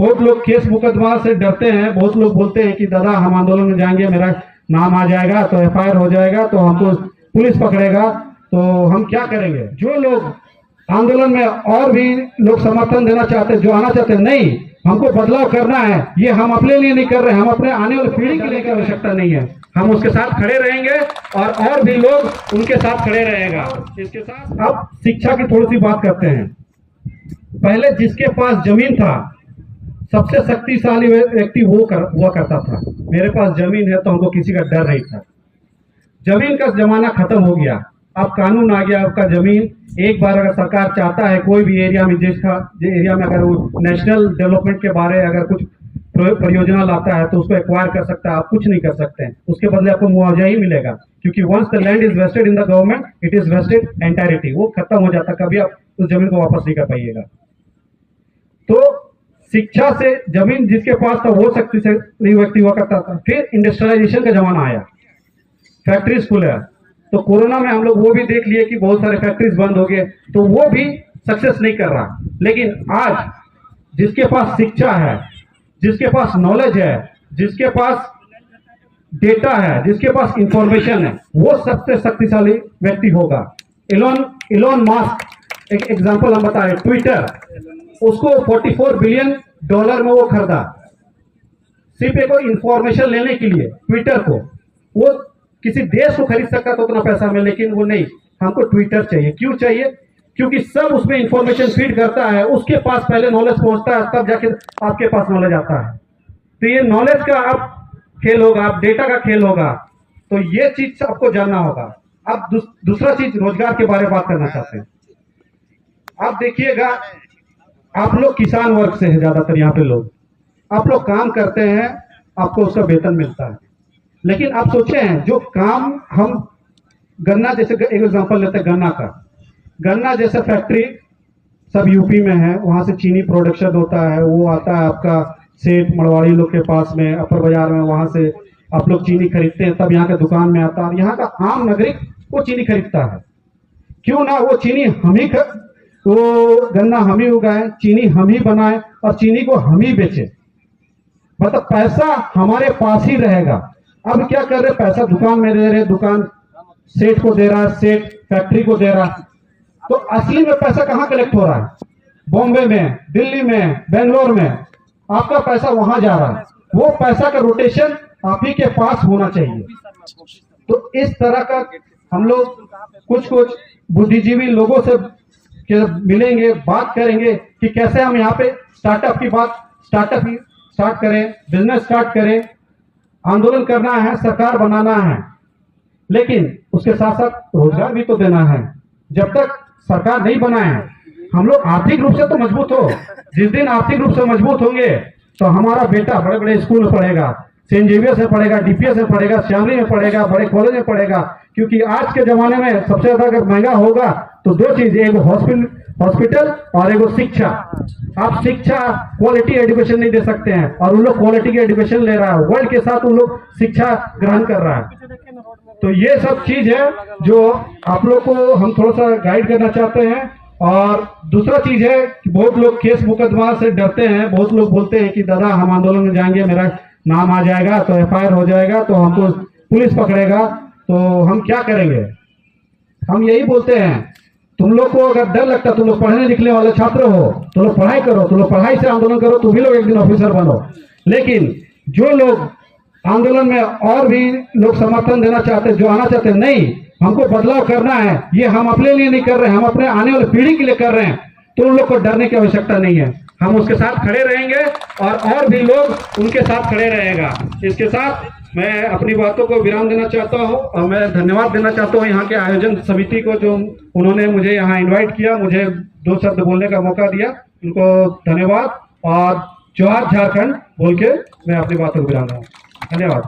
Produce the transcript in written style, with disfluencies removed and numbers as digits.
बहुत लोग केस मुकदमा से डरते हैं। बहुत लोग बोलते हैं कि दादा हम आंदोलन में जाएंगे, मेरा नाम आ जाएगा तो एफआईआर हो जाएगा, तो हमको पुलिस पकड़ेगा, तो हम क्या करेंगे। जो लोग आंदोलन में और भी लोग समर्थन देना चाहते हैं, जो आना चाहते हैं, नहीं हमको बदलाव करना है, ये हम अपने लिए नहीं कर रहे हैं, हम अपने आने वाली पीढ़ी के लिए आवश्यकता नहीं है, हम उसके साथ खड़े रहेंगे और भी लोग उनके साथ खड़े रहेगा। इसके साथ अब शिक्षा की थोड़ी सी बात करते हैं। पहले जिसके पास जमीन था सबसे शक्तिशाली व्यक्ति वो हुआ करता था। मेरे पास जमीन है तो हमको किसी का डर नहीं था। जमीन का जमाना खत्म हो गया, अब कानून आ गया। आपका जमीन एक बार अगर सरकार चाहता है कोई भी एरिया में, जिसका एरिया में अगर वो नेशनल डेवलपमेंट के बारे अगर कुछ परियोजना लाता है तो उसको एक्वायर कर सकता है। आप कुछ नहीं कर सकते हैं, उसके बदले आपको मुआवजा ही मिलेगा, क्योंकि once the land is vested in the government it is vested entirety. वो खत्म हो जाता, कभी आप उस जमीन को वापस नहीं कर पाइएगा। तो शिक्षा से जमीन जिसके पास था वो शक्तिशाली व्यक्ति हुआ करता था। फिर इंडस्ट्रियलाइजेशन का जमाना आया, फैक्ट्रीज खुले, तो कोरोना में हम लोग वो भी देख लिए कि बहुत सारे फैक्ट्रीज बंद हो गए, तो वो भी सक्सेस नहीं कर रहा। लेकिन आज जिसके पास शिक्षा है, जिसके पास नॉलेज है, जिसके पास डेटा है, जिसके पास इंफॉर्मेशन है, वो सबसे शक्तिशाली व्यक्ति होगा। इलॉन मस्क एक एग्जांपल हम बताएं, ट्विटर, उसको $44 बिलियन में वो खरीदा, सिर्फ एक इंफॉर्मेशन लेने के लिए। ट्विटर को वो किसी देश को खरीद सकता था उतना पैसा में, लेकिन वो नहीं, हमको ट्विटर चाहिए। क्यों चाहिए? क्योंकि सब उसमें इंफॉर्मेशन फीड करता है, उसके पास पहले नॉलेज पहुंचता है, तब जाके आपके पास नॉलेज आता है। तो ये नॉलेज का अब खेल होगा, अब डेटा का खेल होगा, तो ये चीज आपको जानना होगा। अब दूसरा चीज रोजगार के बारे में बात करना चाहते हैं। आप देखिएगा, आप लोग किसान वर्ग से है ज्यादातर यहाँ पे लोग, आप लोग काम करते हैं, आपको उसका वेतन मिलता है। लेकिन आप सोचे हैं जो काम हम गन्ना जैसे एक एग्जांपल लेते हैं, गन्ना का, गन्ना जैसे फैक्ट्री सब यूपी में है, वहां से चीनी प्रोडक्शन होता है, वो आता है आपका सेठ मड़वाड़ी लोग के पास में, अपर बाजार में, वहां से आप लोग चीनी खरीदते हैं, तब यहाँ के दुकान में आता है। यहाँ का आम नागरिक वो चीनी खरीदता है। क्यों ना वो चीनी हम ही वो गन्ना हम ही उगाए, चीनी हम ही बनाए और चीनी को हम ही बेचे, मतलब पैसा हमारे पास ही रहेगा। अब क्या कर रहे, पैसा दुकान में दे रहे, दुकान सेठ को दे रहा है, सेठ फैक्ट्री को दे रहा है। तो असली में पैसा कहाँ कलेक्ट हो रहा है? बॉम्बे में, दिल्ली में, बेंगलोर में, आपका पैसा वहां जा रहा है। वो पैसा का रोटेशन आप ही के पास होना चाहिए। तो इस तरह का हम लोग कुछ बुद्धिजीवी लोगों से मिलेंगे, बात करेंगे कि कैसे हम यहाँ पे स्टार्टअप स्टार्ट करें, बिजनेस स्टार्ट करें। आंदोलन करना है, सरकार बनाना है, लेकिन उसके साथ साथ रोजगार भी तो देना है। जब तक सरकार नहीं बनाए, हम लोग आर्थिक रूप से तो मजबूत हो। जिस दिन आर्थिक रूप से मजबूत होंगे तो हमारा बेटा बड़े बड़े स्कूल में पढ़ेगा, सेंट जेवियर्स में पढ़ेगा, डीपीएस में पढ़ेगा, श्यामली में पढ़ेगा, बड़े कॉलेज में पढ़ेगा। क्योंकि आज के जमाने में सबसे ज्यादा अगर महंगा होगा तो दो चीज, एक हॉस्पिटल और एक शिक्षा। आप शिक्षा क्वालिटी एजुकेशन नहीं दे सकते हैं, और उन लोग क्वालिटी की एजुकेशन ले रहा है, वर्ल्ड के साथ उन लोग शिक्षा ग्रहण कर रहा है। तो ये सब चीज है जो आप लोग को हम थोड़ा सा गाइड करना चाहते हैं। और दूसरा चीज है कि बहुत लोग केस मुकदमा से डरते हैं। बहुत लोग बोलते हैं कि दादा हम आंदोलन में जाएंगे, मेरा नाम आ जाएगा तो एफआईआर हो जाएगा, तो हमको पुलिस पकड़ेगा, तो हम क्या करेंगे। हम यही बोलते हैं, तुम लोग को अगर डर लगता, तुम लोग पढ़ने लिखने वाले छात्र हो, तुम लोग पढ़ाई करो, तुम लोग पढ़ाई से आंदोलन करो, तुम भी लोग एक दिन ऑफिसर बनो। लेकिन जो लोग आंदोलन में और भी लोग समर्थन देना चाहते हैं, जो आना चाहते हैं, नहीं हमको बदलाव करना है, ये हम अपने लिए नहीं कर रहे हैं, हम अपने आने वाली पीढ़ी के लिए कर रहे हैं, तो उन लोग को डरने की आवश्यकता नहीं है। हम उसके साथ खड़े रहेंगे और भी लोग उनके साथ खड़े रहेगा। इसके साथ मैं अपनी बातों को विराम देना चाहता हूं और मैं धन्यवाद देना चाहता हूं यहाँ के आयोजन समिति को, जो उन्होंने मुझे यहाँ इनवाइट किया, मुझे 2 शब्द बोलने का मौका दिया, उनको धन्यवाद। और जोहार झारखंड बोल के मैं अपनी बातों को विराम दूंगा। धन्यवाद।